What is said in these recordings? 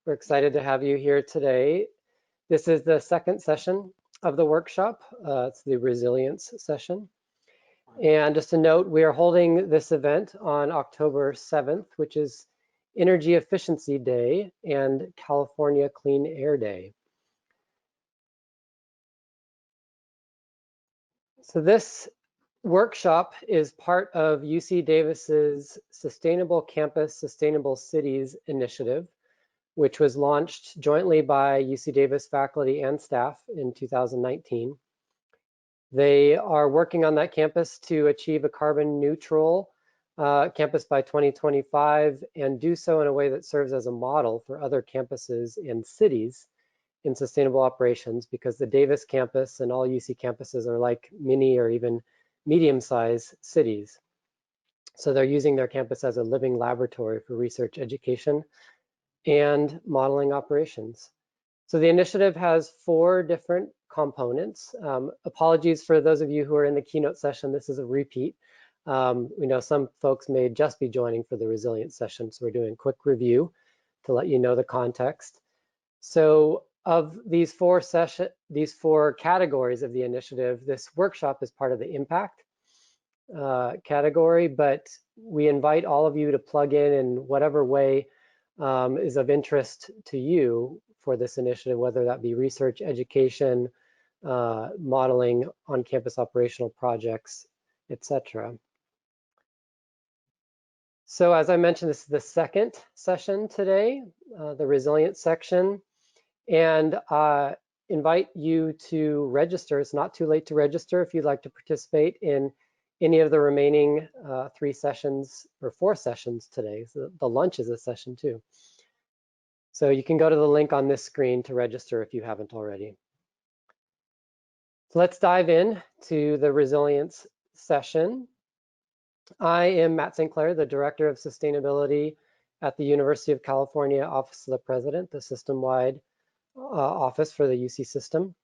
We're excited to have you here today. This is the second session of the workshop. It's the Resilience session. And just a note, we are holding this event on October 7th, which is Energy Efficiency Day and California Clean Air Day. So this workshop is part of UC Davis's Sustainable Campus, Sustainable Cities initiative, which was launched jointly by UC Davis faculty and staff in 2019. They are working on that campus to achieve a carbon neutral campus by 2025 and do so in a way that serves as a model for other campuses and cities in sustainable operations, because the Davis campus and all UC campuses are like mini or even medium-sized cities. So they're using their campus as a living laboratory for research, education, and modeling operations. So the initiative has 4 different components. Apologies for those of you who are in the keynote session, this is a repeat. We know some folks may just be joining for the Resilience session, so we're doing a quick review to let you know the context. So of these 4 categories of the initiative, this workshop is part of the impact category, but we invite all of you to plug in whatever way is of interest to you for this initiative, whether that be research, education, modeling, on-campus operational projects, etc. So as I mentioned, this is the second session today, the Resilience section, and invite you to register. It's not too late to register if you'd like to participate in any of the remaining 3 sessions or 4 sessions today. So the lunch is a session too. So you can go to the link on this screen to register if you haven't already. So let's dive in to the Resilience session. I am Matt St.Clair, the Director of Sustainability at the University of California Office of the President, the system-wide office for the UC system.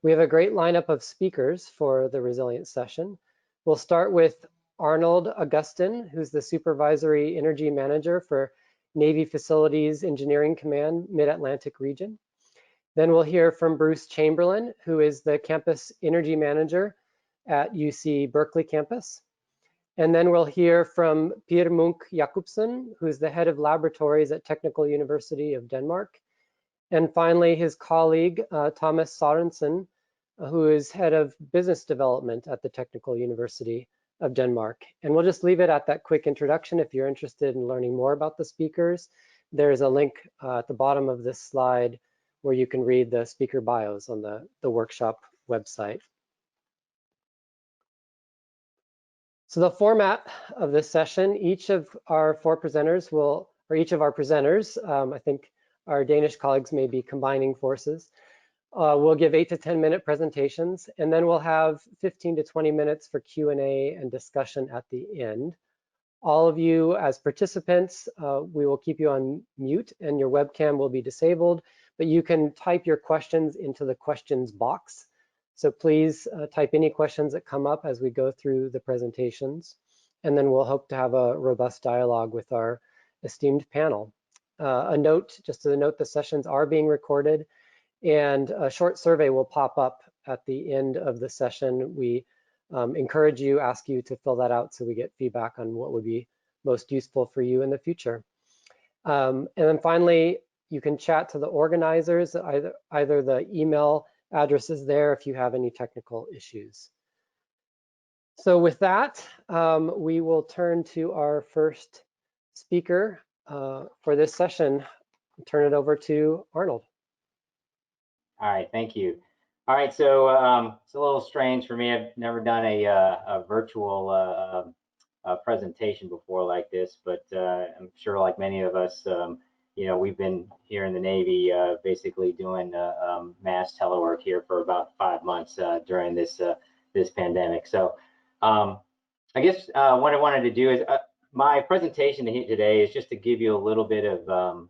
We have a great lineup of speakers for the Resilience session. We'll start with Arnold Agustin, who's the Supervisory Energy Manager for Navy Facilities Engineering Command, Mid-Atlantic region. Then we'll hear from Bruce Chamberlain, who is the Campus Energy Manager at UC Berkeley campus. And then we'll hear from Per Munch Jakobsen, who's the Head of Laboratories at Technical University of Denmark. And finally, his colleague, Thomas Sørensen, who is Head of Business Development at the Technical University of Denmark. And we'll just leave it at that quick introduction. If you're interested in learning more about the speakers, there's a link at the bottom of this slide where you can read the speaker bios on the workshop website. So the format of this session, each of our presenters, I think our Danish colleagues may be combining forces, we'll give 8 to 10 minute presentations, and then we'll have 15 to 20 minutes for Q&A and discussion at the end. All of you as participants, we will keep you on mute and your webcam will be disabled, but you can type your questions into the questions box. So please type any questions that come up as we go through the presentations, and then we'll hope to have a robust dialogue with our esteemed panel. Just as a note, the sessions are being recorded, and a short survey will pop up at the end of the session. We ask you to fill that out so we get feedback on what would be most useful for you in the future. And then finally, you can chat to the organizers, either the email address is there if you have any technical issues. So with that, we will turn to our first speaker for this session. I'll turn it over to Arnold. All right, thank you. All right, so it's a little strange for me. I've never done a virtual presentation before like this, but I'm sure like many of us, we've been here in the Navy basically doing mass telework here for about 5 months during this pandemic. So I guess what I wanted to do is my presentation today is just to give you a little bit of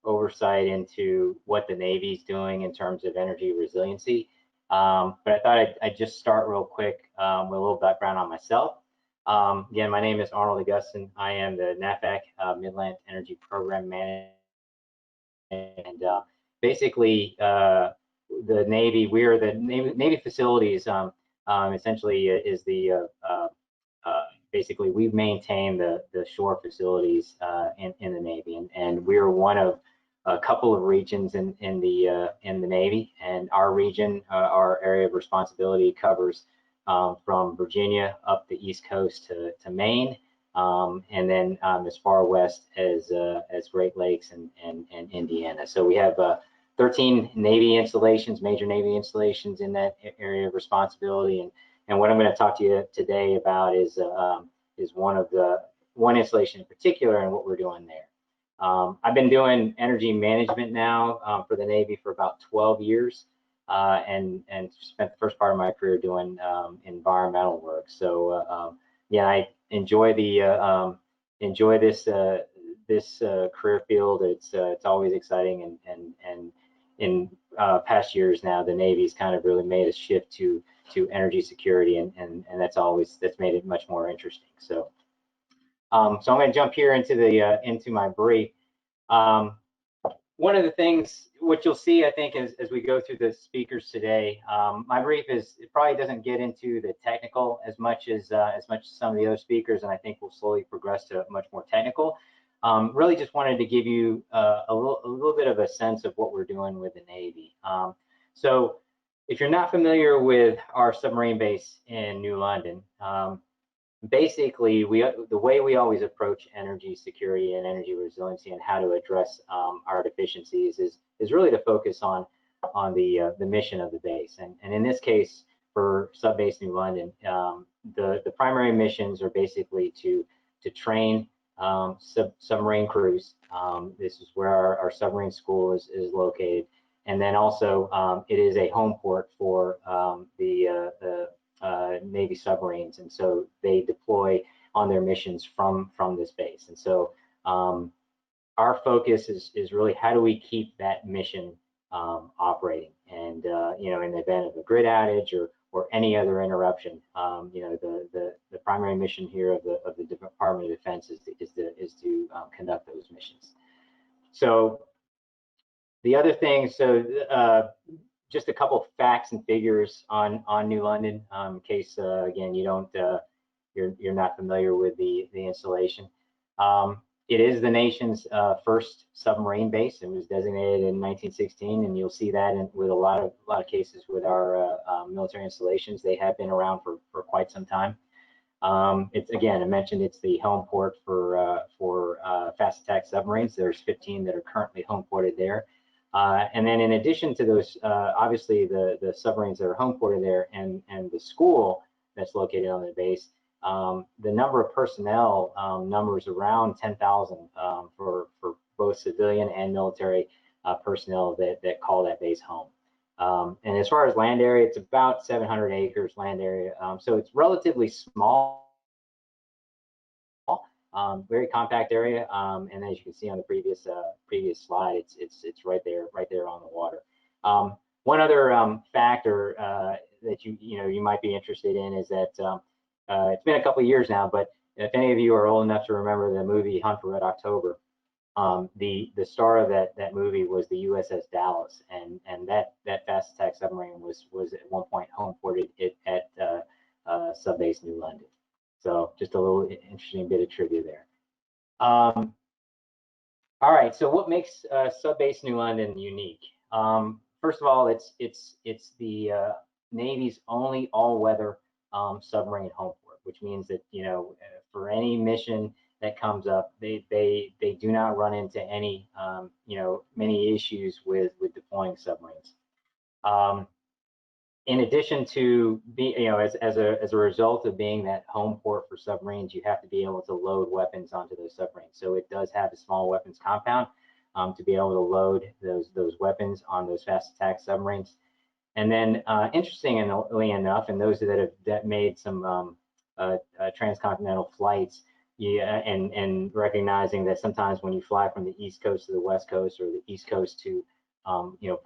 oversight into what the Navy's doing in terms of energy resiliency. But I thought I'd just start real quick with a little background on myself. Again, my name is Arnold Agustin. I am the NAVFAC MIDLANT Energy Program Manager And basically, the Navy, we are the Navy facilities. Essentially, is the basically we maintain the shore facilities in the Navy, and we are one of a couple of regions in the Navy, and our region, our area of responsibility covers from Virginia up the East Coast to Maine, and then as far west as Great Lakes and Indiana. So we have 13 Navy installations, major Navy installations in that area of responsibility, and what I'm going to talk to you today about is one installation in particular and what we're doing there. I've been doing energy management now for the Navy for about 12 years, and spent the first part of my career doing environmental work. So yeah, I enjoy this career field. It's always exciting, and in past years now, the Navy's kind of really made a shift to energy security, and that's made it much more interesting. So so I'm going to jump here into my brief. One of the things what you'll see, I think, as we go through the speakers today, my brief it probably doesn't get into the technical as much as some of the other speakers, and I think we'll slowly progress to much more technical. Really just wanted to give you a little bit of a sense of what we're doing with the Navy. So if you're not familiar with our submarine base in New London, basically the way we always approach energy security and energy resiliency and how to address our deficiencies is really to focus on the mission of the base. And in this case, for SUBASE New London, the primary missions are basically to train submarine crews. This is where our submarine school is located. And then also it is a home port for the Navy submarines, and so they deploy on their missions from this base. And so our focus is really how do we keep that mission operating, and you know, in the event of a grid outage or any other interruption, you know, the primary mission here of the Department of Defense is to conduct those missions. So the other thing, just a couple facts and figures on New London, in case again you're not familiar with the installation. It is the nation's first submarine base. It was designated in 1916, and you'll see that with a lot of cases with our military installations. They have been around for quite some time. It's, again, I mentioned it's the home port for fast attack submarines. There's 15 that are currently home ported there. And then in addition to those, obviously the submarines that are home ported there and the school that's located on the base, the number of personnel numbers around 10,000 for both civilian and military personnel that call that base home. And as far as land area, it's about 700 acres land area. So it's relatively small. Very compact area, and as you can see on the previous slide, it's right there on the water. One other factor that you might be interested in is that it's been a couple of years now, but if any of you are old enough to remember the movie Hunt for Red October, the star of that movie was the USS Dallas, and that fast attack submarine was at one point home ported at SUBASE New London. So just a little interesting bit of trivia there. All right, so what makes SUBASE New London unique? First of all, it's the Navy's only all-weather submarine home port, which means that, you know, for any mission that comes up, they do not run into any many issues with deploying submarines. In addition to as a result of being that home port for submarines, you have to be able to load weapons onto those submarines. So it does have a small weapons compound to be able to load those weapons on those fast attack submarines. And then, interestingly enough, and those that made some transcontinental flights, and recognizing that sometimes when you fly from the East Coast to the West Coast or the East Coast to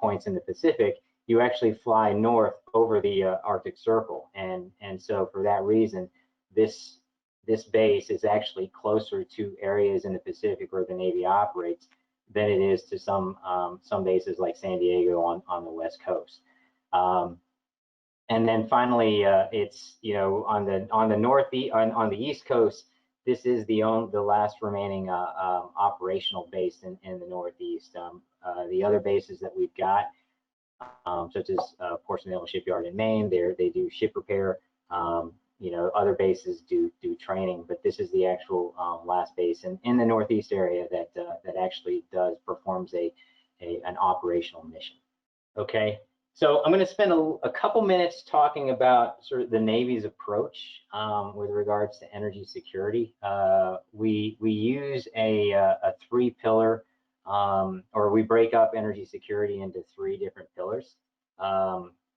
points in the Pacific, you actually fly north over the Arctic Circle, and so for that reason, this base is actually closer to areas in the Pacific where the Navy operates than it is to some bases like San Diego on the West Coast. And then finally, it's on the East Coast, this is the last remaining operational base in the Northeast. The other bases that we've got, such as Portsmouth Naval Shipyard in Maine, they do ship repair. Other bases do training, but this is the actual last base in the Northeast area that actually performs an operational mission. Okay. So I'm going to spend a couple minutes talking about sort of the Navy's approach with regards to energy security. We use a three-pillar, or we break up energy security into three different pillars: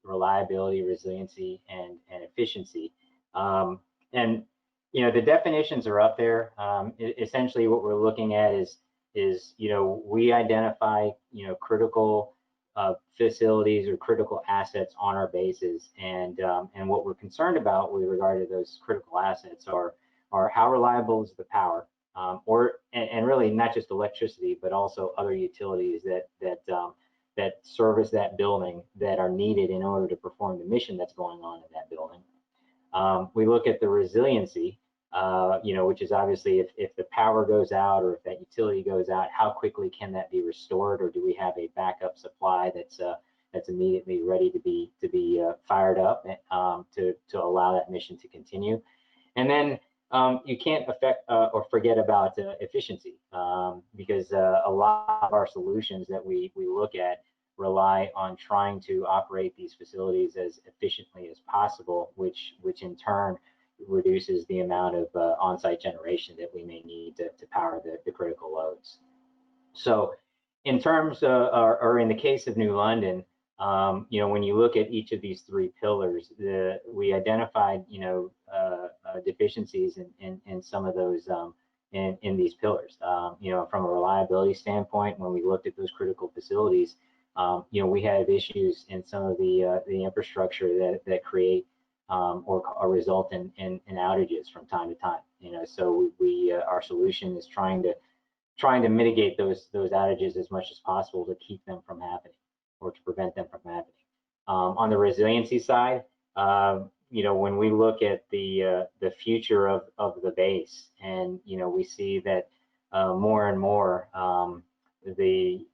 reliability, resiliency, and efficiency. And the definitions are up there. Essentially, what we're looking at is we identify critical facilities or critical assets on our bases, and what we're concerned about with regard to those critical assets are how reliable is the power, and really not just electricity, but also other utilities that service that building that are needed in order to perform the mission that's going on in that building. We look at the resiliency, which is obviously if the power goes out or if that utility goes out, how quickly can that be restored, or do we have a backup supply that's immediately ready to be fired up to allow that mission to continue. And then you can't forget about efficiency, because a lot of our solutions that we look at rely on trying to operate these facilities as efficiently as possible, which in turn reduces the amount of on-site generation that we may need to power the critical loads. So in terms of, or in the case of New London, when you look at each of these three pillars, we identified deficiencies in some of those in these pillars. From a reliability standpoint, when we looked at those critical facilities, we had issues in some of the infrastructure that create or result in outages from time to time. So our solution is trying to mitigate those outages as much as possible to keep them from happening or to prevent them from happening. On the resiliency side, when we look at the future of the base, and we see that more and more the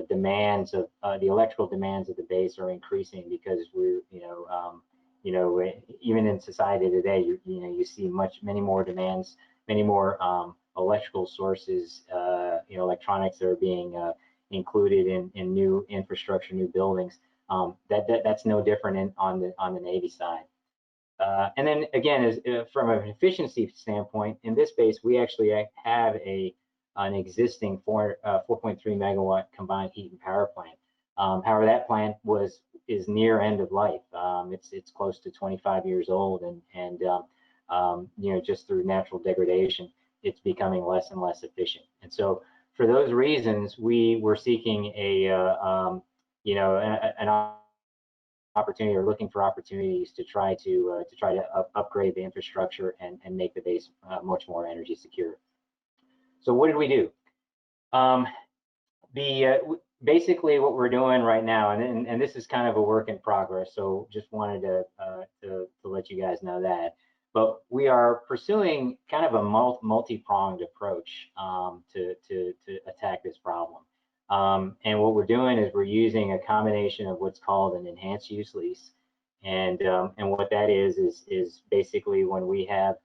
demands of the electrical demands of the base are increasing, because we're even in society today, you see many more demands, many more electrical sources, electronics that are being included in new infrastructure, new buildings. That's no different on the Navy side. And then again, from an efficiency standpoint, in this base, we actually have an existing 4.3 megawatt combined heat and power plant. However, that plant is near end of life. It's close to 25 years old, and just through natural degradation, it's becoming less and less efficient. And so, for those reasons, we were seeking an opportunity, or looking for opportunities to try to upgrade the infrastructure and make the base much more energy secure. So what did we do? Basically what we're doing right now, and this is kind of a work in progress, so just wanted to let you guys know that. But we are pursuing kind of a multi-pronged approach to attack this problem. And what we're doing is we're using a combination of what's called an enhanced use lease, and what that is basically when we have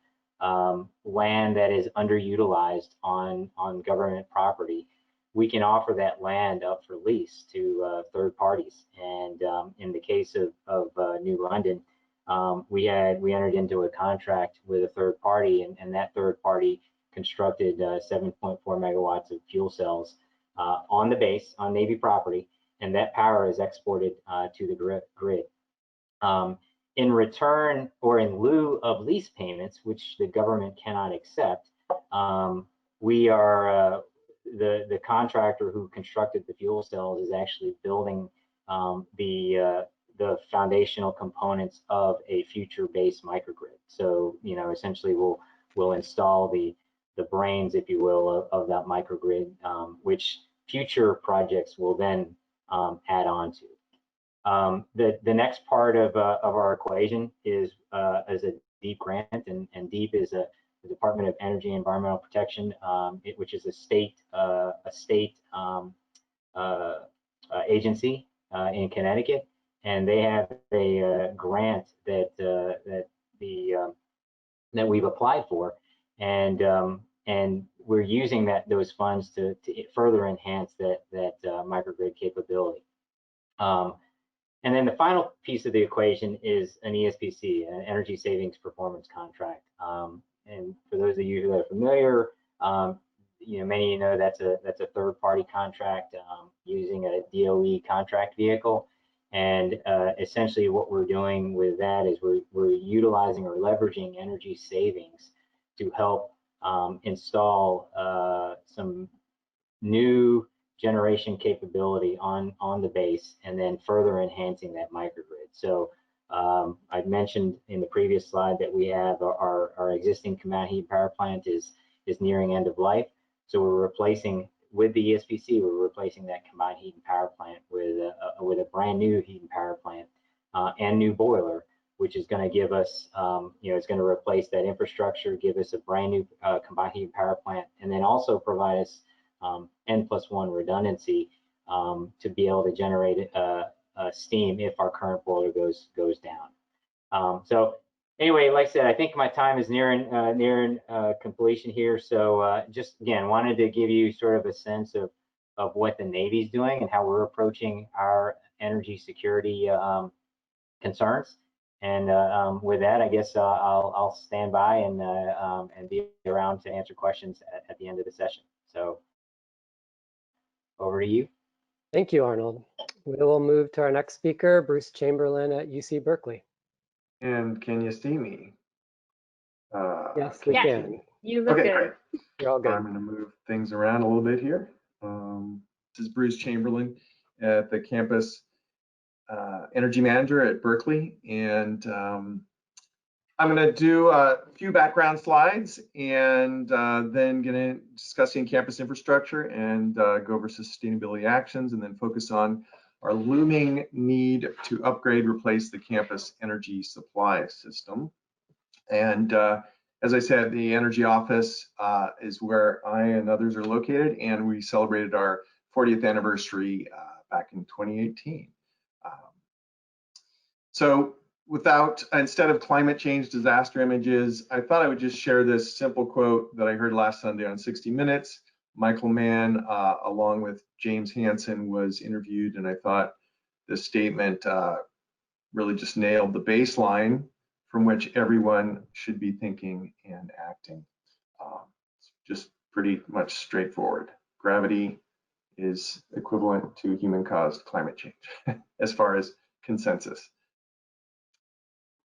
land that is underutilized on government property, we can offer that land up for lease to third parties. And in the case of New London, we entered into a contract with a third party, and that third party constructed 7.4 megawatts of fuel cells on the base, on Navy property, and that power is exported to the grid. In return, or in lieu of lease payments, which the government cannot accept, we are the contractor who constructed the fuel cells is actually building the foundational components of a future base microgrid. So essentially we'll install the brains, if you will, of that microgrid, which future projects will then add on to. The next part of our equation is a DEEP grant, and DEEP is the Department of Energy and Environmental Protection, which is a state agency in Connecticut, and they have a grant that we've applied for, and we're using those funds to further enhance that microgrid capability. And then the final piece of the equation is an ESPC, an Energy Savings Performance Contract. And for those of you who are familiar, many of you know that's a third-party contract using a DOE contract vehicle. And essentially, what we're doing with that is we're utilizing or leveraging energy savings to help install some new generation capability on the base, and then further enhancing that microgrid. So I mentioned in the previous slide that we have our existing combined heat power plant is nearing end of life. So we're replacing, with the ESPC, we're replacing that combined heat and power plant with a brand new heat and power plant and new boiler, which is going to give us, it's going to replace that infrastructure, give us a brand new combined heat and power plant, and then also provide us N+1 redundancy to be able to generate steam if our current boiler goes down. So anyway, like I said, I think my time is nearing completion here. So just again, wanted to give you sort of a sense of what the Navy's doing and how we're approaching our energy security concerns. And with that, I guess I'll stand by and be around to answer questions at the end of the session. So over to you. Thank you, Arnold. We will move to our next speaker, Bruce Chamberlain at UC Berkeley. And can you see me? Yes, we can. You look okay, good. Great. You're all good. I'm going to move things around a little bit here. This is Bruce Chamberlain at the campus energy manager at Berkeley, and I'm going to do a few background slides and then get in discussing campus infrastructure and go over sustainability actions, and then focus on our looming need to upgrade, replace the campus energy supply system. And as I said, the energy office is where I and others are located, and we celebrated our 40th anniversary back in 2018. So instead of climate change disaster images, I thought I would just share this simple quote that I heard last Sunday on 60 Minutes. Michael Mann, along with James Hansen, was interviewed, and I thought this statement really just nailed the baseline from which everyone should be thinking and acting. It's just pretty much straightforward. Gravity is equivalent to human-caused climate change as far as consensus.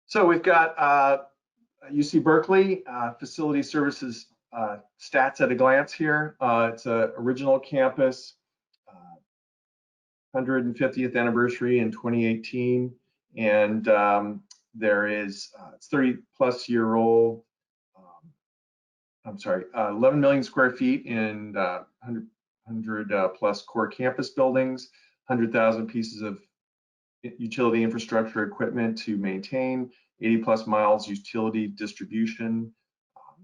So we've got UC Berkeley facility services stats at a glance here. It's an original campus, 150th anniversary in 2018, and there is it's 30+ year old. 11 million square feet in 100 plus core campus buildings, 100,000 pieces of utility infrastructure equipment to maintain, 80+ miles utility distribution.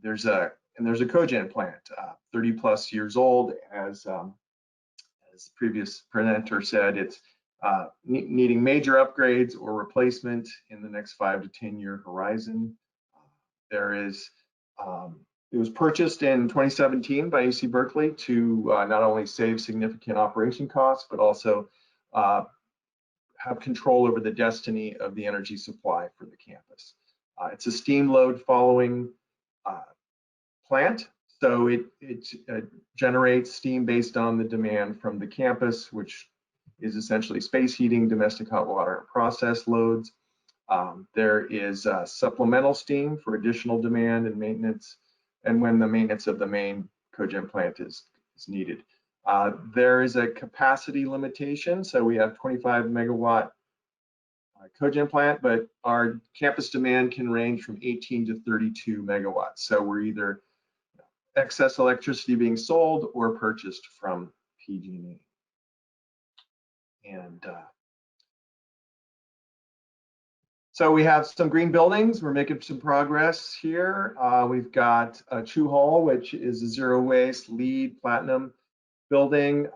There's a Cogen plant, 30+ years old. As the previous presenter said, it's needing major upgrades or replacement in the next 5 to 10 year horizon. It was purchased in 2017 by UC Berkeley to not only save significant operation costs, but also have control over the destiny of the energy supply for the campus. It's a steam load following plant, so it generates steam based on the demand from the campus, which is essentially space heating, domestic hot water, and process loads. There is supplemental steam for additional demand and maintenance, and when the maintenance of the main Cogen plant is needed. There is a capacity limitation, so we have 25 megawatt Cogen plant, but our campus demand can range from 18 to 32 megawatts. So we're either excess electricity being sold or purchased from PG&E. And so we have some green buildings. We're making some progress here. We've got Chu Hall, which is a zero waste LEED platinum building.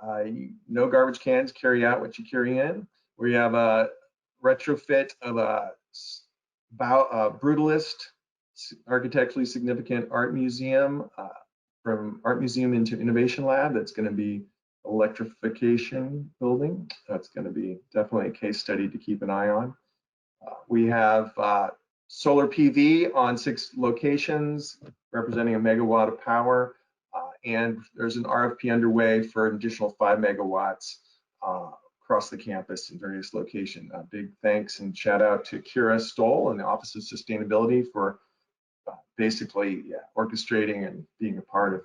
No garbage cans, carry out what you carry in. We have a retrofit of a brutalist, architecturally significant art museum, from art museum into innovation lab. That's going to be electrification building. That's going to be definitely a case study to keep an eye on. We have solar PV on 6 locations, representing 1 megawatt of power. And there's an RFP underway for an additional 5 megawatts across the campus in various locations. Big thanks and shout out to Kira Stoll and the Office of Sustainability for basically orchestrating and being a part of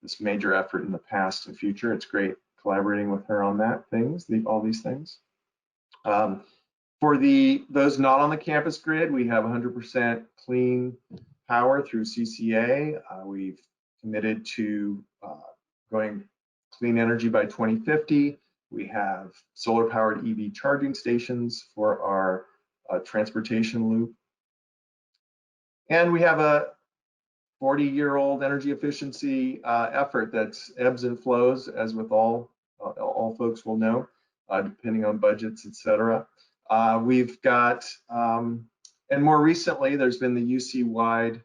this major effort in the past and future. It's great collaborating with her on that all these things. For those not on the campus grid, we have 100% clean power through CCA. We've committed to going clean energy by 2050. We have solar powered EV charging stations for our transportation loop. And we have a 40-year-old energy efficiency effort that's ebbs and flows, as with all folks will know, depending on budgets, et cetera. We've got, and more recently, there's been the UC-wide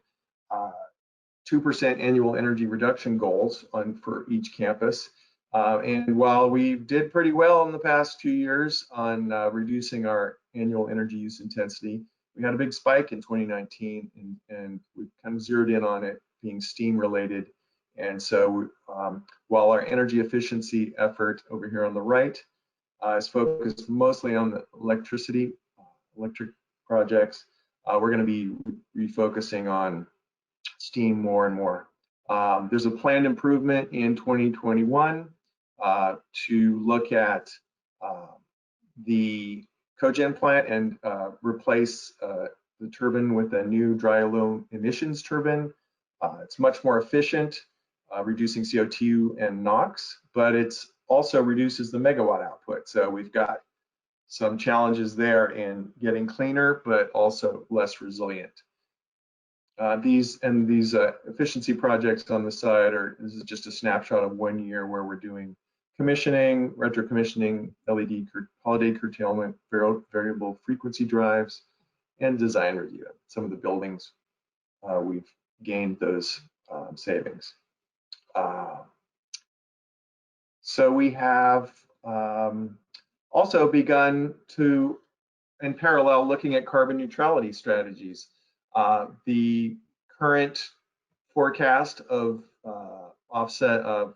2% annual energy reduction goals for each campus. And while we did pretty well in the past 2 years on reducing our annual energy use intensity, we had a big spike in 2019, and we kind of zeroed in on it being steam related. And so while our energy efficiency effort over here on the right is focused mostly on the electric projects, we're going to be refocusing on steam more and more. There's a planned improvement in 2021 to look at the Cogen plant and replace the turbine with a new dry low emissions turbine. It's much more efficient, reducing CO2 and NOx, but it's also reduces the megawatt output. So we've got some challenges there in getting cleaner, but also less resilient. These efficiency projects on the side this is just a snapshot of 1 year where we're doing commissioning, retro commissioning, LED holiday curtailment, variable frequency drives, and design review. Some of the buildings we've gained those savings. So we have also begun to, in parallel, looking at carbon neutrality strategies. The current forecast of offset of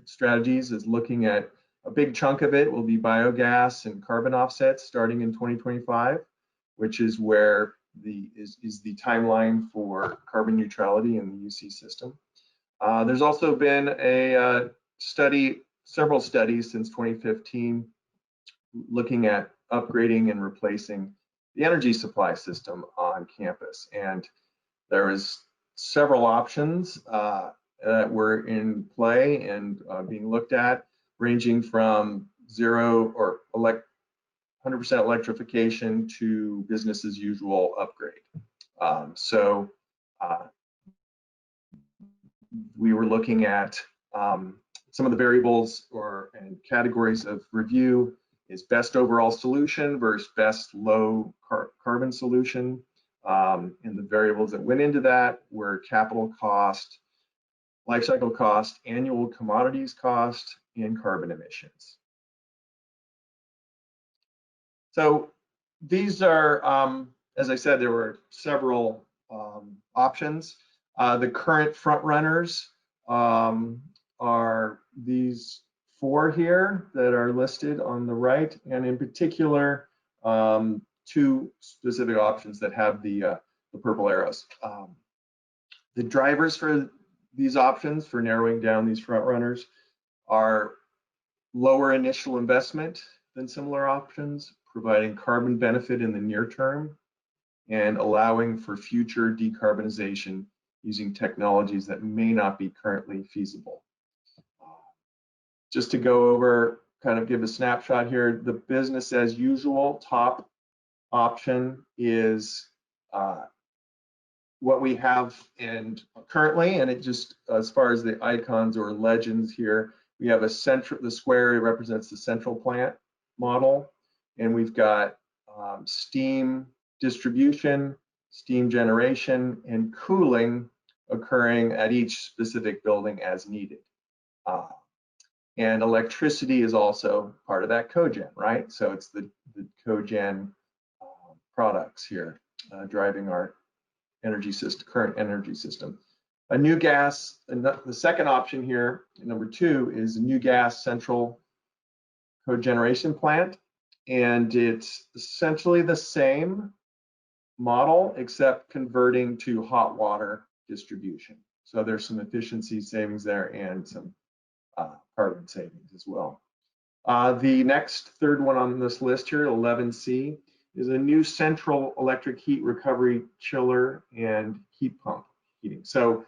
strategies is looking at a big chunk of it will be biogas and carbon offsets starting in 2025, which is where is the timeline for carbon neutrality in the UC system. There's also been a several studies since 2015 looking at upgrading and replacing the energy supply system on campus. And there was several options that were in play and being looked at, ranging from 0 or 100% electrification to business as usual upgrade. So we were looking at some of the variables and categories of review is best overall solution versus best low carbon solution. And the variables that went into that were capital cost, life cycle cost, annual commodities cost, and carbon emissions. So these are, as I said, there were several options. The current front runners are these 4 here that are listed on the right, and in particular, 2 specific options that have the purple arrows. The drivers for these options for narrowing down these front runners are lower initial investment than similar options, providing carbon benefit in the near term, and allowing for future decarbonization using technologies that may not be currently feasible. Just to go over, kind of give a snapshot here, the business as usual top option is what we have currently, and it just, as far as the icons or legends here, we have the square represents the central plant model, and we've got steam distribution, steam generation, and cooling occurring at each specific building as needed. And electricity is also part of that cogen, right? So it's the cogen products here driving our energy system, current energy system. A new gas, and the second option here, number 2, is a new gas central cogeneration plant. And it's essentially the same model, except converting to hot water distribution. So there's some efficiency savings there and some carbon savings as well. The next third one on this list here, 11C, is a new central electric heat recovery chiller and heat pump heating. So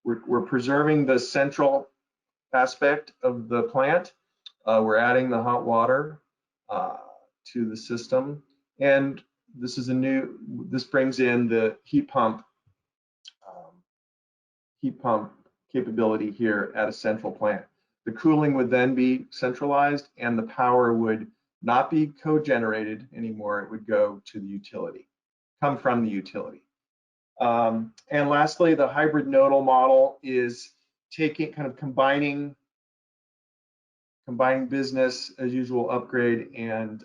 we're preserving the central aspect of the plant. We're adding the hot water to the system, and this brings in the heat pump capability here at a central plant. The cooling would then be centralized, and the power would not be co-generated anymore. It would go to the utility, come from the utility. And lastly, the hybrid nodal model is combining business as usual upgrade and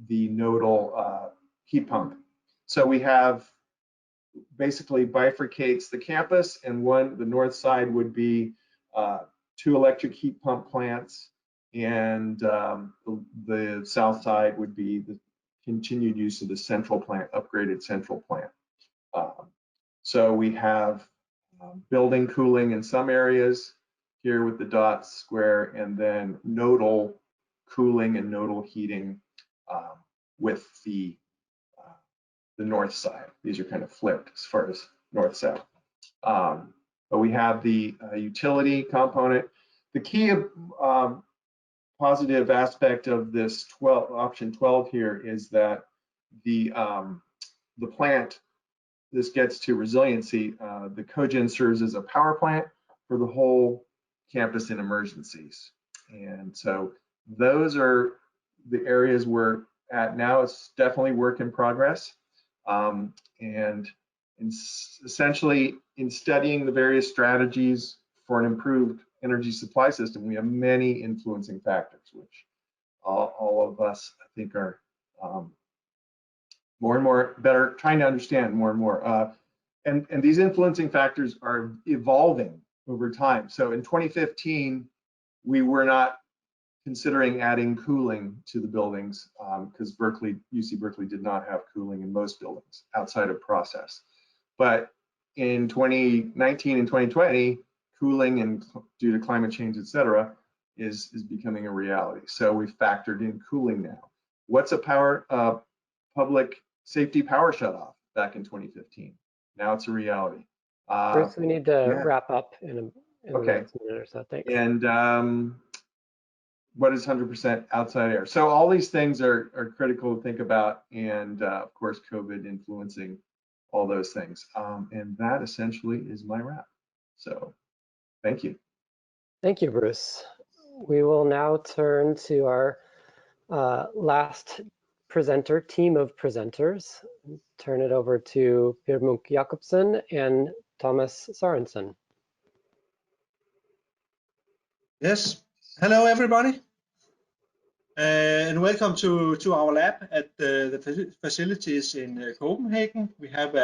the nodal heat pump. So we have basically bifurcates the campus, and the north side would be 2 electric heat pump plants, and the south side would be the continued use of the central plant, upgraded central plant. So we have building cooling in some areas here with the dots square, and then nodal cooling and nodal heating with the north side. These are kind of flipped as far as north-south. But we have the utility component. The key positive aspect of this option 12 here is that the plant, this gets to resiliency, the Cogen serves as a power plant for the whole campus in emergencies. And so those are the areas we're at now. It's definitely work in progress. And essentially, in studying the various strategies for an improved energy supply system, we have many influencing factors, which all of us, I think, are more and more better trying to understand more and more. And these influencing factors are evolving over time. So in 2015, we were not considering adding cooling to the buildings because UC Berkeley did not have cooling in most buildings outside of process. But in 2019 and 2020, cooling and due to climate change, et cetera, is becoming a reality. So we factored in cooling now. What's a public safety power shutoff back in 2015? Now it's a reality. Bruce, we need to wrap up in the next minute or so. Thanks. And what is 100% outside air? So all these things are critical to think about, and of course, COVID influencing all those things. And that essentially is my wrap. So thank you. Thank you, Bruce. We will now turn to our last team of presenters. Turn it over to Per Munch Jakobsen and Thomas Sørensen. Yes, hello everybody, and welcome to our lab at the facilities in Copenhagen. We have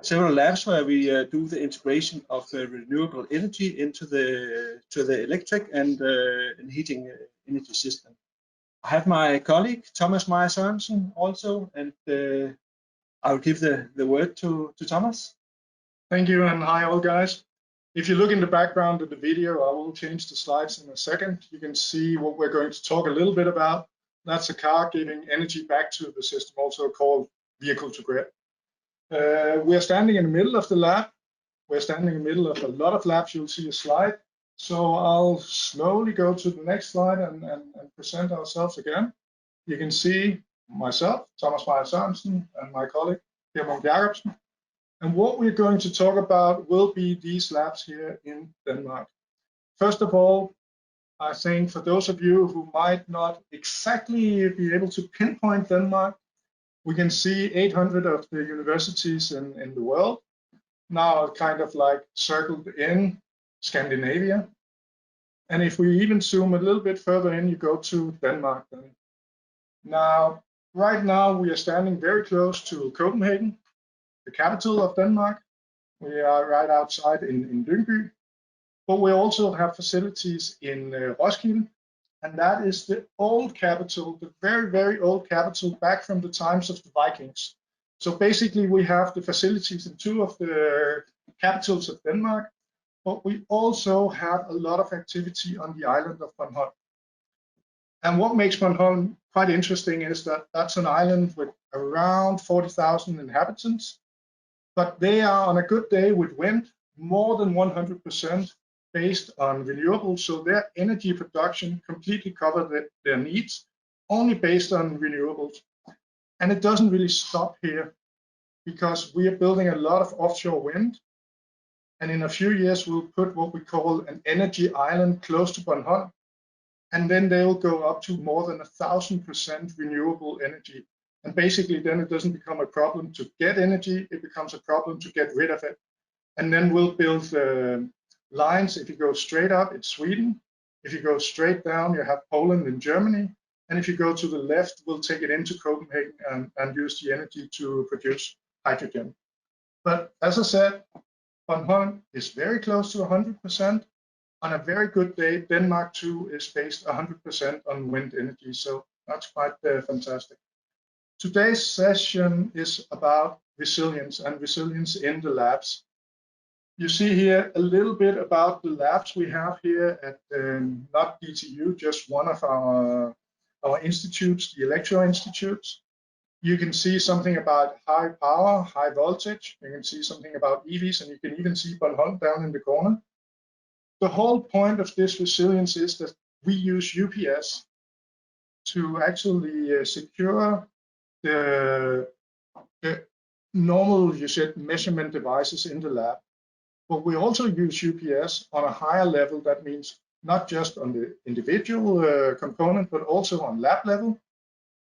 several labs where we do the integration of renewable energy into the electric and heating energy system. I have my colleague Thomas Meyer Sørensen also, and I'll give the word to Thomas. Thank you, and hi all guys. If you look in the background of the video, I will change the slides in a second. You can see what we're going to talk a little bit about. That's a car giving energy back to the system, also called vehicle to grid. We are standing in the middle of the lab. We're standing in the middle of a lot of labs. You'll see a slide. So I'll slowly go to the next slide and present ourselves again. You can see myself, Thomas Sørensen, and my colleague, Jakobsen. And what we're going to talk about will be these labs here in Denmark. First of all, I think for those of you who might not exactly be able to pinpoint Denmark, we can see 800 of the universities in the world, now kind of like circled in Scandinavia. And if we even zoom a little bit further in, you go to Denmark then. Now, right now we are standing very close to Copenhagen, the capital of Denmark. We are right outside in Lyngby, but we also have facilities in Roskilde, and that is the old capital, the very, very old capital back from the times of the Vikings. So basically we have the facilities in two of the capitals of Denmark, but we also have a lot of activity on the island of Bornholm. And what makes Bornholm quite interesting is that that's an island with around 40,000 inhabitants, but they are on a good day with wind, more than 100% based on renewables. So their energy production completely covered their needs, only based on renewables. And it doesn't really stop here, because we are building a lot of offshore wind. And in a few years, we'll put what we call an energy island close to Bornholm. And then they will go up to more than 1,000% renewable energy. And basically, then it doesn't become a problem to get energy, it becomes a problem to get rid of it. And then we'll build lines. If you go straight up, it's Sweden. If you go straight down, you have Poland and Germany. And if you go to the left, we'll take it into Copenhagen and use the energy to produce hydrogen. But as I said, Bornholm is very close to 100%. On a very good day, Denmark too is based 100% on wind energy. So that's quite fantastic. Today's session is about resilience and resilience in the labs. You see here a little bit about the labs we have here at not DTU, just one of our institutes, the Electro Institutes. You can see something about high power, high voltage. You can see something about EVs, and you can even see Bornholm down in the corner. The whole point of this resilience is that we use UPS to actually secure the normal, you said, measurement devices in the lab. But we also use UPS on a higher level. That means not just on the individual component, but also on lab level.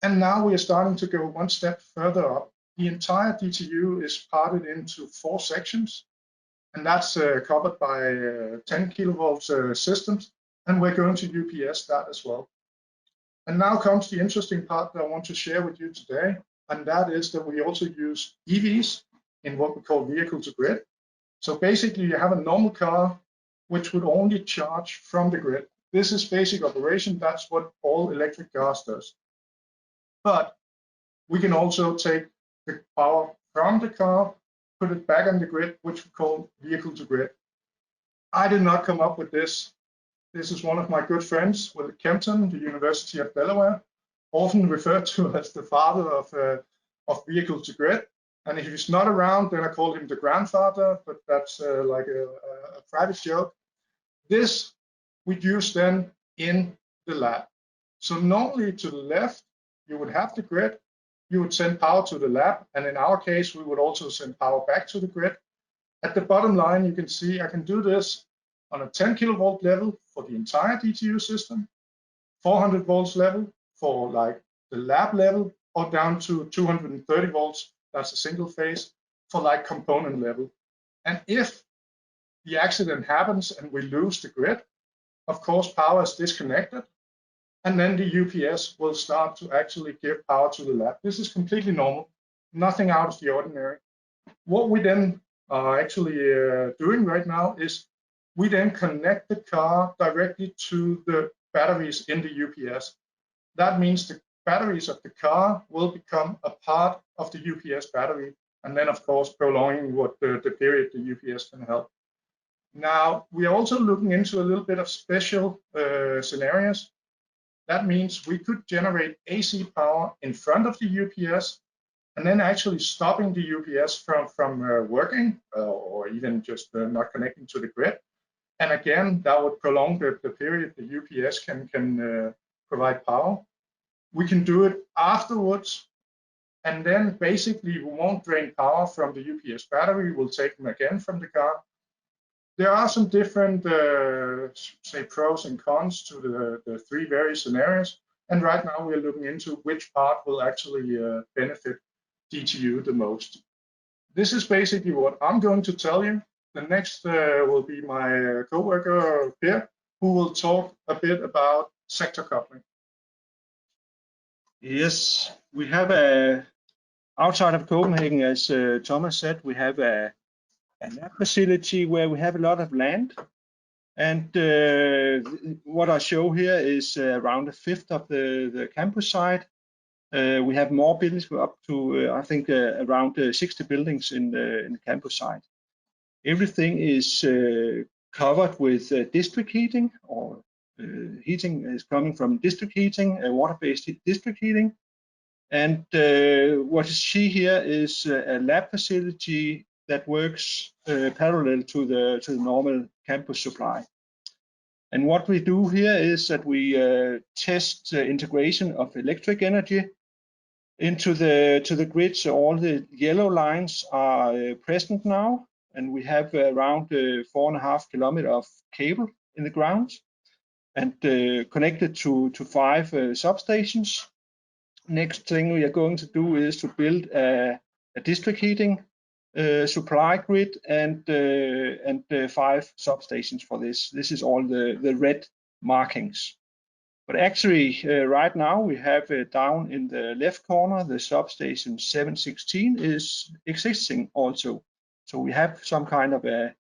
And now we are starting to go one step further up. The entire DTU is parted into 4 sections, and that's covered by 10 kilovolts systems, and we're going to UPS that as well. And now comes the interesting part that I want to share with you today, and that is that we also use EVs in what we call vehicle to grid. So basically you have a normal car which would only charge from the grid. This is basic operation. That's what all electric cars does. But we can also take the power from the car, put it back on the grid, which we call vehicle to grid. I did not come up with this. This is one of my good friends, Will Kempton, the University of Delaware, often referred to as the father of vehicle to grid. And if he's not around, then I call him the grandfather, but that's like a private joke. This we use then in the lab. So normally to the left, you would have the grid, you would send power to the lab, and in our case, we would also send power back to the grid. At the bottom line, you can see I can do this on a 10 kilovolt level for the entire DTU system, 400 volts level for like the lab level, or down to 230 volts, that's a single phase, for like component level. And if the accident happens and we lose the grid, of course, power is disconnected, and then the UPS will start to actually give power to the lab. This is completely normal, nothing out of the ordinary. What we then are actually doing right now is we then connect the car directly to the batteries in the UPS. That means the batteries of the car will become a part of the UPS battery, and then of course prolonging what the period the UPS can help. Now, we are also looking into a little bit of special scenarios. That means we could generate AC power in front of the UPS, and then actually stopping the UPS from working or even just not connecting to the grid. And again, that would prolong the period the UPS can provide power. We can do it afterwards, and then basically we won't drain power from the UPS battery. We'll take them again from the car. There are some different, say, pros and cons to the three various scenarios. And right now we're looking into which part will actually benefit DTU the most. This is basically what I'm going to tell you. The next will be my co-worker, Per, who will talk a bit about sector coupling. Yes, we have outside of Copenhagen, as Thomas said, we have a lab facility where we have a lot of land. And what I show here is around a fifth of the campus site. We have more buildings, up to I think around 60 buildings in the campus site. Everything is covered with district heating, or heating is coming from district heating, water-based district heating. And what you see here is a lab facility that works parallel to the normal campus supply. And what we do here is that we test the integration of electric energy into the grid. So all the yellow lines are present now, and we have around 4.5 kilometers of cable in the ground, and connected to 5 substations. Next thing we are going to do is to build a district heating supply grid and 5 substations for this. This is all the red markings. But actually, right now we have down in the left corner, the substation 716 is existing also. So we have some kind of a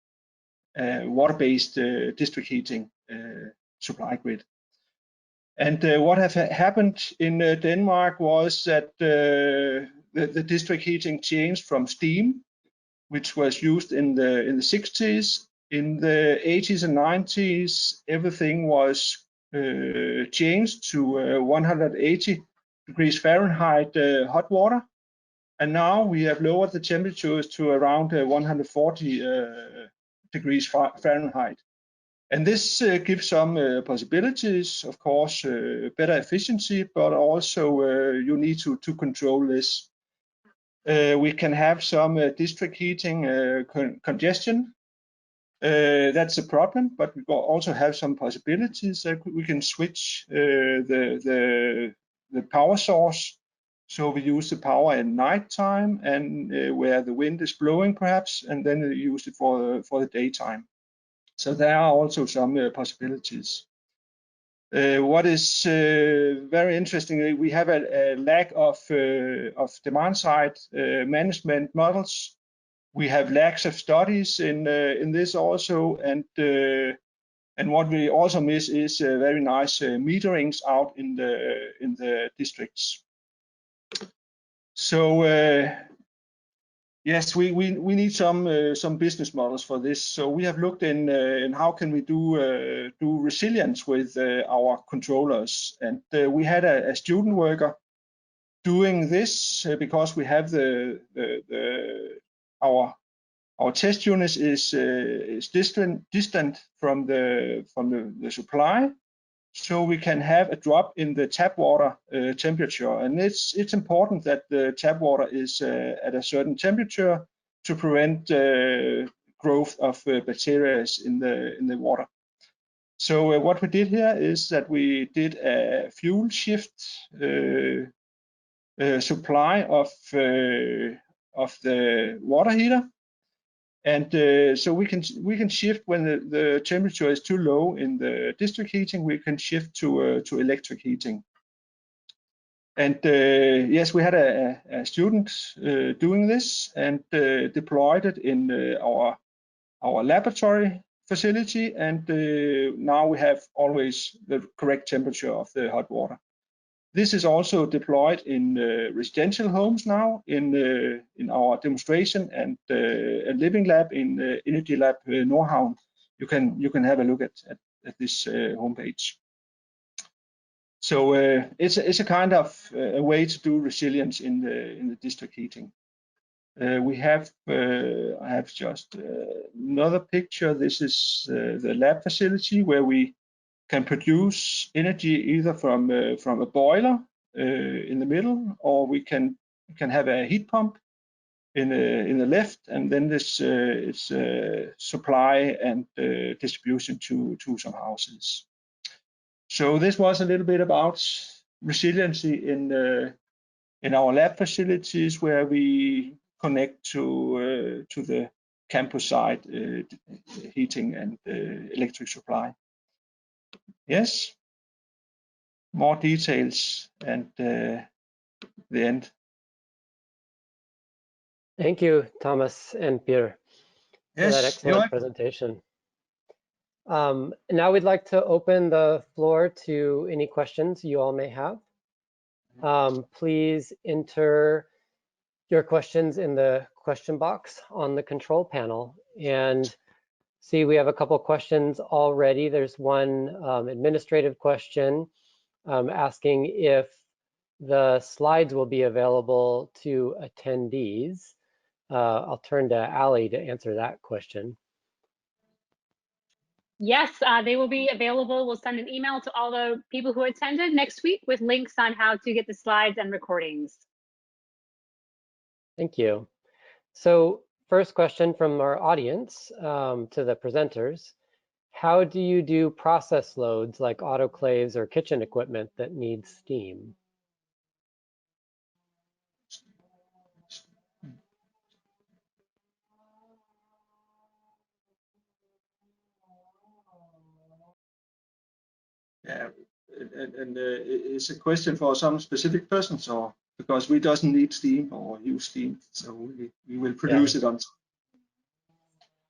water-based district heating supply grid. And what have happened in Denmark was that the district heating changed from steam, which was used in the 60s. In the 80s and 90s, everything was changed to 180 degrees Fahrenheit hot water. And now we have lowered the temperatures to around 140 degrees Fahrenheit. And this gives some possibilities, of course, better efficiency, but also you need to control this. We can have some district heating congestion. That's a problem, but we also have some possibilities that we can switch the power source. So we use the power at night time and where the wind is blowing perhaps, and then we use it for the daytime. So there are also some possibilities. What is very interesting, we have a lack of demand side management models. We have lacks of studies in this also, and what we also miss is very nice meterings out in the districts. So yes, we need some business models for this. So we have looked in how can we do resilience with our controllers, and we had a student worker doing this because we have our test unit is distant from the supply, so we can have a drop in the tap water temperature, and it's important that the tap water is at a certain temperature to prevent growth of bacteria in the water. So what we did here is that we did a fuel shift supply of the water heater. And so we can shift when the temperature is too low in the district heating. We can shift to electric heating. And yes, we had a student doing this and deployed it in our laboratory facility. And now we have always the correct temperature of the hot water. This is also deployed in residential homes now in our demonstration and a living lab in Energy Lab Nordhavn. You can have a look at this homepage. So it's a kind of a way to do resilience in the district heating. We have I have just another picture. This is the lab facility where we can produce energy either from a boiler in the middle, or we can have a heat pump in the left, and then this is supply and distribution to some houses. So this was a little bit about resiliency in our lab facilities, where we connect to the campus side heating and electric supply. Yes, more details and the end. Thank you, Thomas and Pierre, for that excellent presentation. Now we'd like to open the floor to any questions you all may have. Please enter your questions in the question box on the control panel. And see, we have a couple questions already. There's one administrative question asking if the slides will be available to attendees. I'll turn to Ali to answer that question. Yes, they will be available. We'll send an email to all the people who attended next week with links on how to get the slides and recordings. Thank you. So first question from our audience to the presenters. How do you do process loads like autoclaves or kitchen equipment that needs steam? Yeah, and it's a question for some specific persons, or because we doesn't need steam or use steam, so we will produce it on.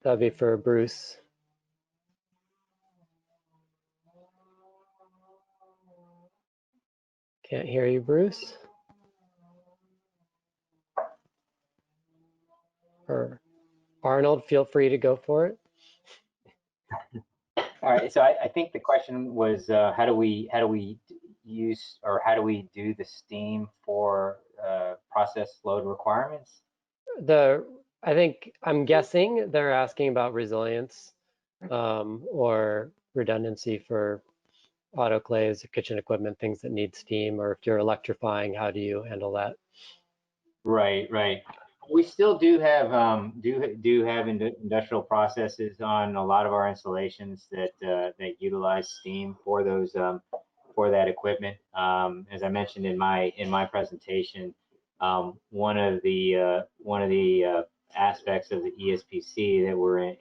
That'd be for Bruce. Can't hear you, Bruce. Or Arnold, feel free to go for it. All right, so I think the question was how do we use, or how do we do the steam for process load requirements? I'm guessing they're asking about resilience or redundancy for autoclaves, kitchen equipment, things that need steam, or if you're electrifying, how do you handle that? Right. We still do have industrial processes on a lot of our installations that utilize steam for those for that equipment. As I mentioned in my presentation, one of the aspects of the ESPC that we're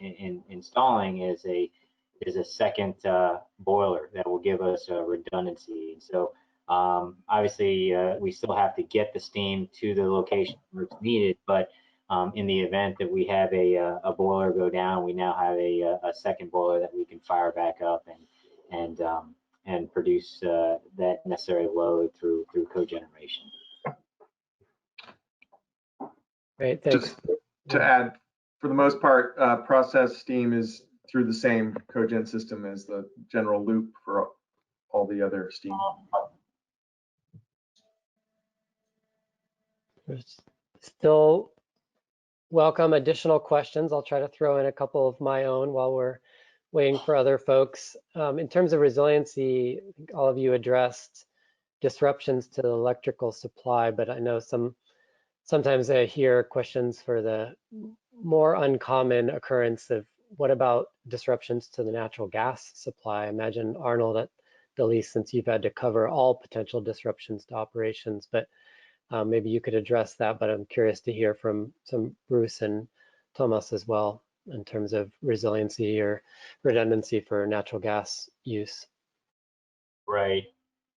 installing is a second boiler that will give us redundancy. So obviously, we still have to get the steam to the location where it's needed, but in the event that we have a boiler go down, we now have a second boiler that we can fire back up and produce that necessary load through cogeneration. Great, thanks. Just to add, for the most part, process steam is through the same cogen system as the general loop for all the other steam. Still welcome additional questions. I'll try to throw in a couple of my own while we're waiting for other folks. In terms of resiliency, I think all of you addressed disruptions to the electrical supply, but I know sometimes I hear questions for the more uncommon occurrence of what about disruptions to the natural gas supply? I imagine, Arnold, at the least, since you've had to cover all potential disruptions to operations, but maybe you could address that, but I'm curious to hear from some Bruce and Thomas as well in terms of resiliency or redundancy for natural gas use. Right.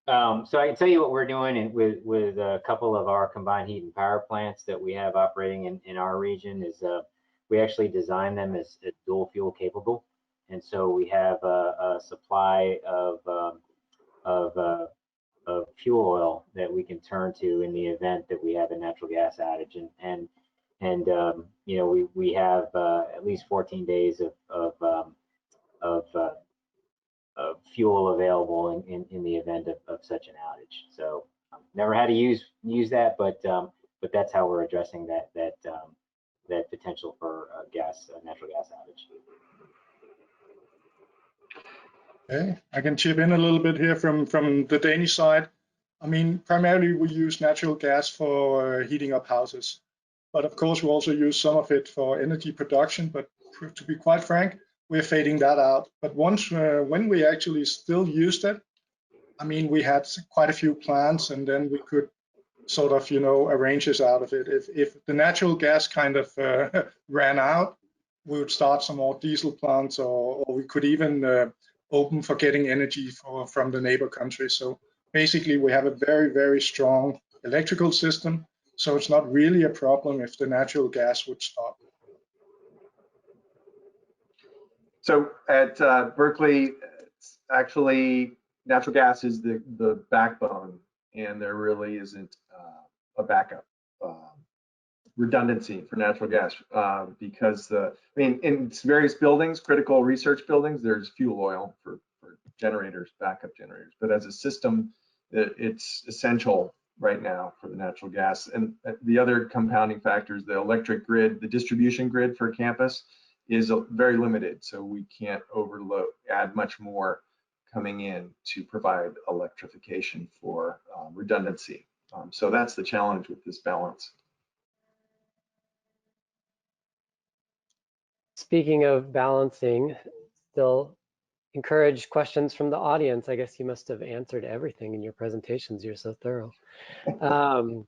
So I can tell you what we're doing with a couple of our combined heat and power plants that we have operating in our region is we actually design them as dual fuel capable. And so we have a supply of fuel oil that we can turn to in the event that we have a natural gas outage, and you know, we have at least 14 days of fuel available in the event of such an outage. So never had to use that, but that's how we're addressing that potential for natural gas outage. Okay, I can chip in a little bit here from the Danish side. I mean, primarily we use natural gas for heating up houses, but of course we also use some of it for energy production. But to be quite frank, we're fading that out. But once when we actually still used it, I mean, we had quite a few plants, and then we could sort of, you know, arrange this out of it. If the natural gas kind of ran out, we would start some more diesel plants, or we could even open for getting energy from the neighbor country. So basically, we have a very, very strong electrical system. So it's not really a problem if the natural gas would stop. So at Berkeley, it's actually natural gas is the backbone, and there really isn't a backup redundancy for natural gas because I mean, in various buildings, critical research buildings, there's fuel oil for generators, backup generators. But as a system, it's essential right now for the natural gas. And the other compounding factors, the electric grid, the distribution grid for campus is very limited. So we can't add much more coming in to provide electrification for redundancy. So that's the challenge with this balance. Speaking of balancing, still encourage questions from the audience. I guess you must have answered everything in your presentations. You're so thorough. So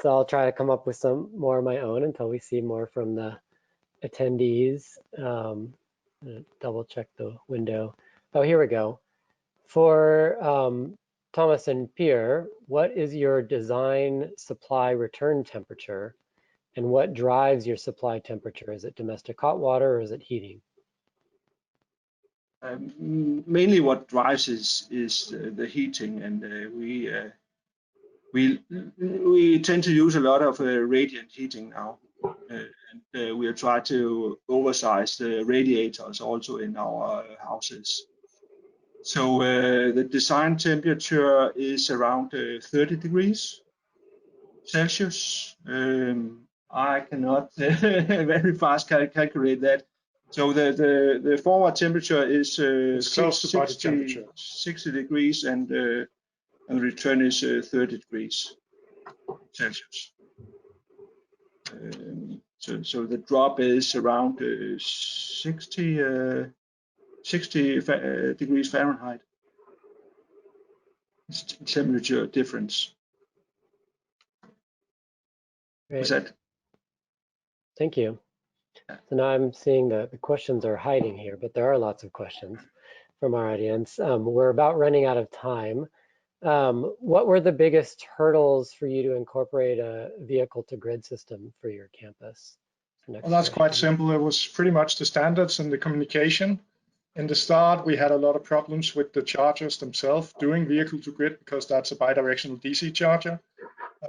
I'll try to come up with some more of my own until we see more from the attendees. Double check the window. Oh, here we go. For Thomas and Pierre, what is your design supply return temperature, and what drives your supply temperature? Is it domestic hot water or is it heating? Mainly what drives is the heating, and we tend to use a lot of radiant heating now, and we are trying to oversize the radiators also in our houses. So the design temperature is around 30 degrees Celsius. I cannot very fast calculate that. So the forward temperature is 60 degrees, and the return is 30 degrees Celsius. So the drop is around 60 degrees Fahrenheit. It's temperature difference. Great. Is that? Thank you. So now I'm seeing the questions are hiding here, but there are lots of questions from our audience. We're about running out of time. What were the biggest hurdles for you to incorporate a vehicle to grid system for your campus? Well, that's quite simple. It was pretty much the standards and the communication. In the start, we had a lot of problems with the chargers themselves doing vehicle to grid because that's a bidirectional DC charger.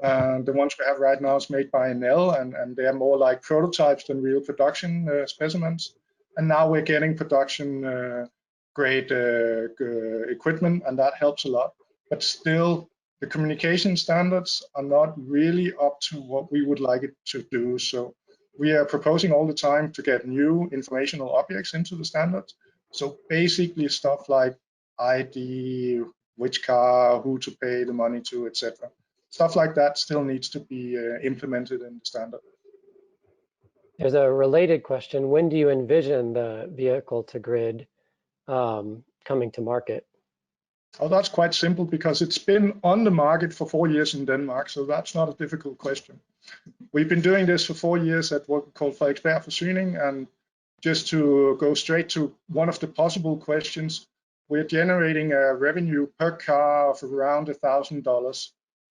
The ones we have right now is made by Enel, and they're more like prototypes than real production specimens. And now we're getting production grade equipment, and that helps a lot. But still, the communication standards are not really up to what we would like it to do. So we are proposing all the time to get new informational objects into the standards. So basically stuff like ID, which car, who to pay the money to, etc. Stuff like that still needs to be implemented in the standard. There's a related question. When do you envision the vehicle to grid coming to market? Oh, that's quite simple because it's been on the market for 4 years in Denmark, so that's not a difficult question. We've been doing this for 4 years at what we call Frederiksberg Forsyning, and just to go straight to one of the possible questions, we're generating a revenue per car of around $1,000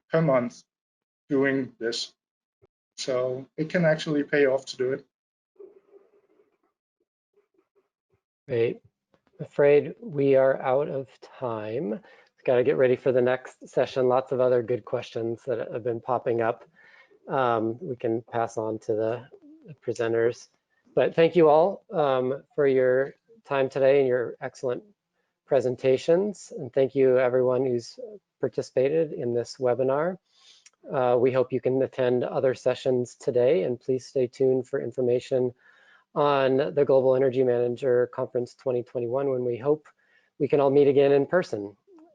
per month doing this. So it can actually pay off to do it. Great. Afraid we are out of time. Got to get ready for the next session. Lots of other good questions that have been popping up. We can pass on to the presenters. But thank you all for your time today and your excellent presentations. And thank you everyone who's participated in this webinar. We hope you can attend other sessions today, and please stay tuned for information on the Global Energy Manager Conference 2021, when we hope we can all meet again in person.